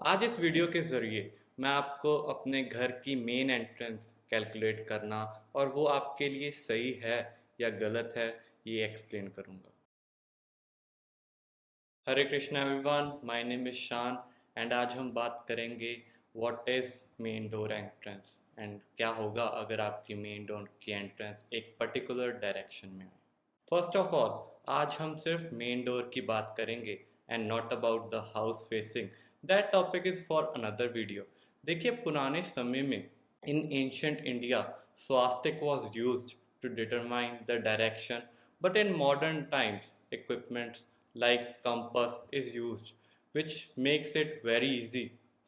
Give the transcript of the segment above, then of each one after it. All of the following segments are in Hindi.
आज इस वीडियो के ज़रिए मैं आपको अपने घर की मेन एंट्रेंस कैलकुलेट करना और वो आपके लिए सही है या गलत है ये एक्सप्लेन करूँगा। Hare Krishna everyone, my name is Shan and आज हम बात करेंगे what is main door entrance and क्या होगा अगर आपकी मेन डोर की एंट्रेंस एक पर्टिकुलर डायरेक्शन में है। फर्स्ट ऑफ ऑल, आज हम सिर्फ मेन डोर की बात करेंगे and not about the house facing. That topic is for another video. देखिए, पुराने समय में इन एंशंट इंडिया स्वास्तिक was use to determine the direction, but in modern times equipments like compass is used, which makes it very easy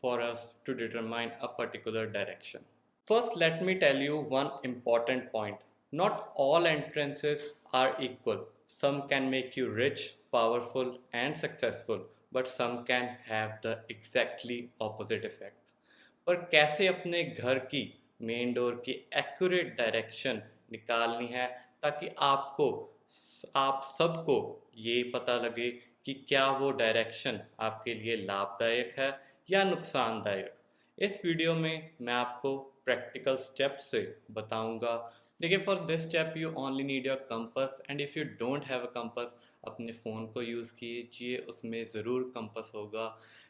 for us to determine a particular direction. First, let me tell you one important point. Not all entrances are equal. Some can make you rich, powerful, and successful, but some can have the exactly opposite effect. पर कैसे अपने घर की मेन डोर की एक्यूरेट डायरेक्शन निकालनी है ताकि आप सबको ये पता लगे कि क्या वो डायरेक्शन आपके लिए लाभदायक है या नुकसानदायक। इस वीडियो में मैं आपको प्रैक्टिकल स्टेप्स से बताऊंगा। देखिए, for this step you only need your compass and if you don't have a compass, अपने फ़ोन को यूज़ कीजिए, उसमें ज़रूर कंपास होगा।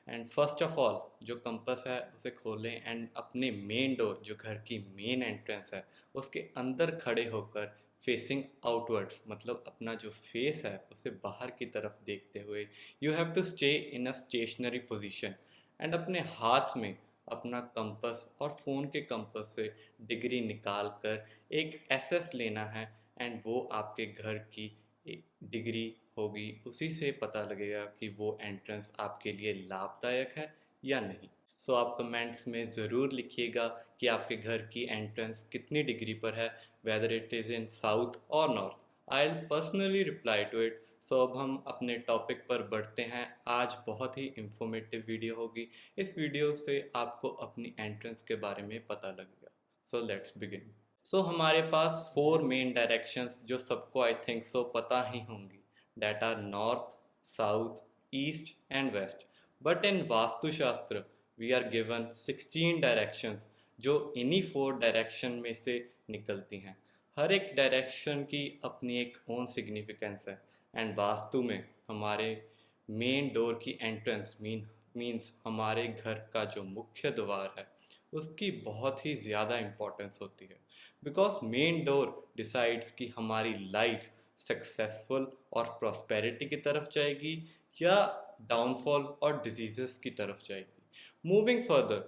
एंड फर्स्ट ऑफ ऑल, जो कंपास है उसे खोलें एंड अपने मेन डोर, जो घर की मेन एंट्रेंस है, उसके अंदर खड़े होकर फेसिंग आउटवर्ड्स, मतलब अपना जो फेस है उसे बाहर की तरफ देखते हुए you have to stay in a stationary position and अपने हाथ में अपना कंपास और फ़ोन के कंपास से डिग्री निकाल कर एक एसएस लेना है एंड वो आपके घर की डिग्री होगी। उसी से पता लगेगा कि वो एंट्रेंस आपके लिए लाभदायक है या नहीं। सो आप कमेंट्स में ज़रूर लिखिएगा कि आपके घर की एंट्रेंस कितनी डिग्री पर है, whether it is in south और north. I will personally reply to it. So अब हम अपने टॉपिक पर बढ़ते हैं। आज बहुत ही इंफॉर्मेटिव वीडियो होगी। इस वीडियो से आपको अपनी एंट्रेंस के बारे में पता लगेगा। So let's begin. सो हमारे पास फोर मेन डायरेक्शंस जो सबको आई थिंक सो पता ही होंगी, that are north, south, east and west. But in Vastushastra we are given 16 directions जो इन्हीं फोर डायरेक्शन में से निकलती हैं। हर एक डायरेक्शन की अपनी एक ओन सिग्निफिकेंस है एंड वास्तु में हमारे मेन डोर की एंट्रेंस मीन्स हमारे घर का जो मुख्य द्वार है उसकी बहुत ही ज़्यादा इम्पोर्टेंस होती है, बिकॉज मेन डोर डिसाइड्स कि हमारी लाइफ सक्सेसफुल और प्रॉस्पेरिटी की तरफ जाएगी या डाउनफॉल और डिजीजेस की तरफ जाएगी। मूविंग फर्दर,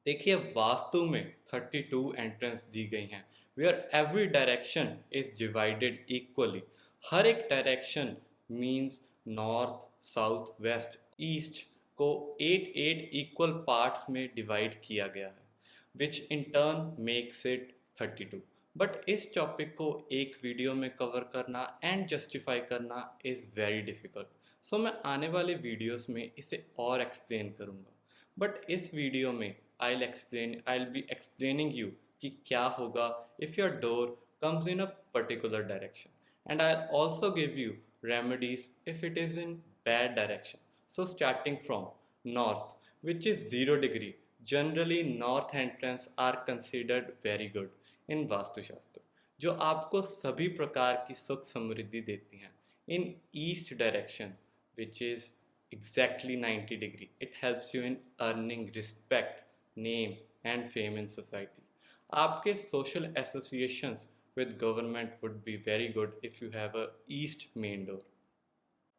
देखिए, वास्तु में 32 एंट्रेंस दी गई हैं where every direction is divided equally. हर एक direction means north, south, west, east को 8 इक्वल पार्ट्स में डिवाइड किया गया है, which in turn makes it 32। But इस टॉपिक को एक वीडियो में कवर करना एंड जस्टिफाई करना इज़ वेरी डिफ़िकल्ट। सो मैं आने वाले वीडियोस में इसे और एक्सप्लेन करूँगा। बट इस वीडियो में I'll be explaining you कि क्या होगा if your door comes in a particular direction, and I'll also give you remedies if it is in bad direction. So starting from north, which is 0 degree, generally north entrance are considered very good in Vastu Shastra, जो आपको सभी प्रकार की सुख समृद्धि देती हैं। In east direction, which is exactly 90 degree, it helps you in earning respect, name and fame in society. आपके social associations with government would be very good if you have a east main door.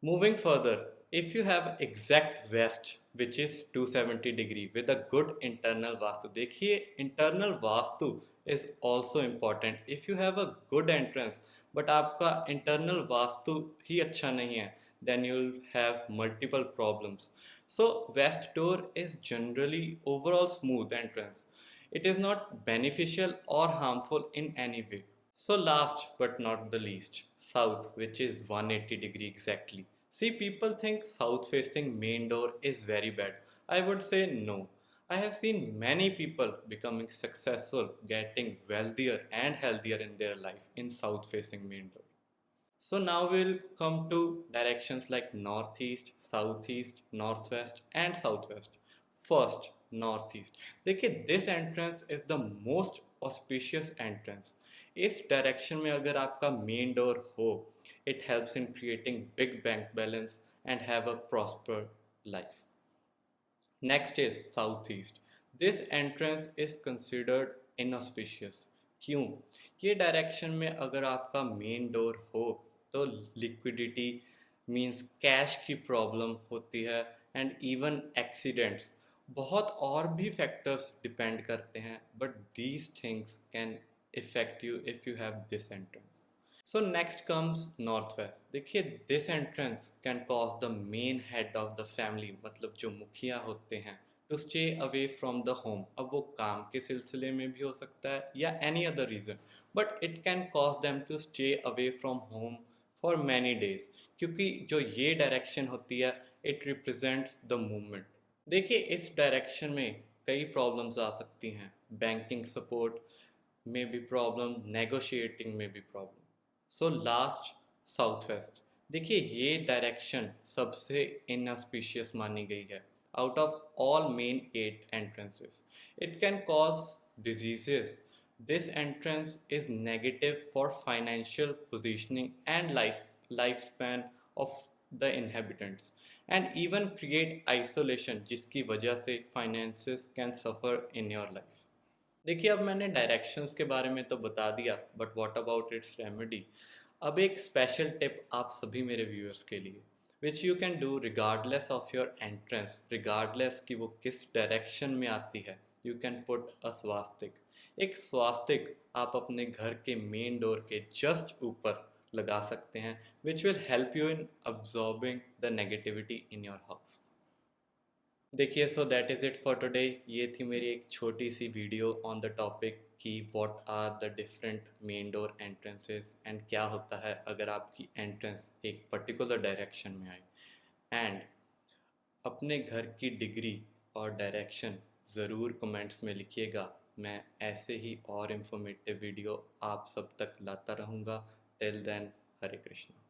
Moving further, if you have exact west which is 270 degree with a good internal vastu, देखिए, internal vastu is also important. If you have a good entrance but आपका internal vastu ही अच्छा नहीं है, then you'll have multiple problems. So west door is generally overall smooth entrance. It is not beneficial or harmful in any way. So last but not the least, south, which is 180 degree exactly. See, people think south facing main door is very bad. I would say no. I have seen many people becoming successful, getting wealthier and healthier in their life in south facing main door. So now we'll come to directions like northeast, southeast, northwest and southwest. First north east. देखिए this entrance is the most auspicious entrance. इस डायरेक्शन में अगर आपका मेन डोर हो, it helps in creating big bank balance and have a prosper life. Next is south east. This entrance is considered inauspicious. क्यों? ये डायरेक्शन में अगर आपका मेन डोर हो तो लिक्विडिटी मींस कैश की प्रॉब्लम होती है एंड इवन एक्सीडेंट्स। बहुत और भी फैक्टर्स डिपेंड करते हैं, but these things can affect you if you have this entrance. So next comes north west. देखिए this entrance can cause the main head of the family, मतलब जो मुखिया होते हैं, to stay away from the home. अब वो काम के सिलसिले में भी हो सकता है या any other reason, but it can cause them to stay away from home for many days, क्योंकि जो ये डायरेक्शन होती है इट रिप्रेजेंट्स द मूवमेंट। देखिए इस डायरेक्शन में कई प्रॉब्लम्स आ सकती हैं। बैंकिंग सपोर्ट में भी प्रॉब्लम, नेगोशिएटिंग में भी problem. So last south west. देखिए ये डायरेक्शन सबसे इनऑस्पिशियस मानी गई है out of all main 8 entrances. It can cause diseases. This entrance is negative for financial positioning and life span of the inhabitants and even create isolation, जिसकी वजह से finances can suffer in your life. देखिए अब मैंने डायरेक्शंस के बारे में तो बता दिया, but what about it's remedy. अब एक स्पेशल टिप आप सभी मेरे व्यूअर्स के लिए, which you can do regardless of your entrance, regardless कि वो किस डायरेक्शन में आती है। यू कैन पुट अ स्वास्तिक। एक स्वास्तिक आप अपने घर के मेन डोर के जस्ट ऊपर लगा सकते हैं, which will help you in absorbing the negativity in your house. देखिए so that is it for today. ये थी मेरी एक छोटी सी वीडियो ऑन द टॉपिक कि what are the different main door entrances and क्या होता है अगर आपकी एंट्रेंस एक पर्टिकुलर डायरेक्शन में आए। एंड अपने घर की डिग्री और डायरेक्शन ज़रूर कमेंट्स में लिखिएगा। मैं ऐसे ही और इन्फॉर्मेटिव वीडियो आप सब तक लाता रहूँगा। टिल देन, हरे कृष्णा।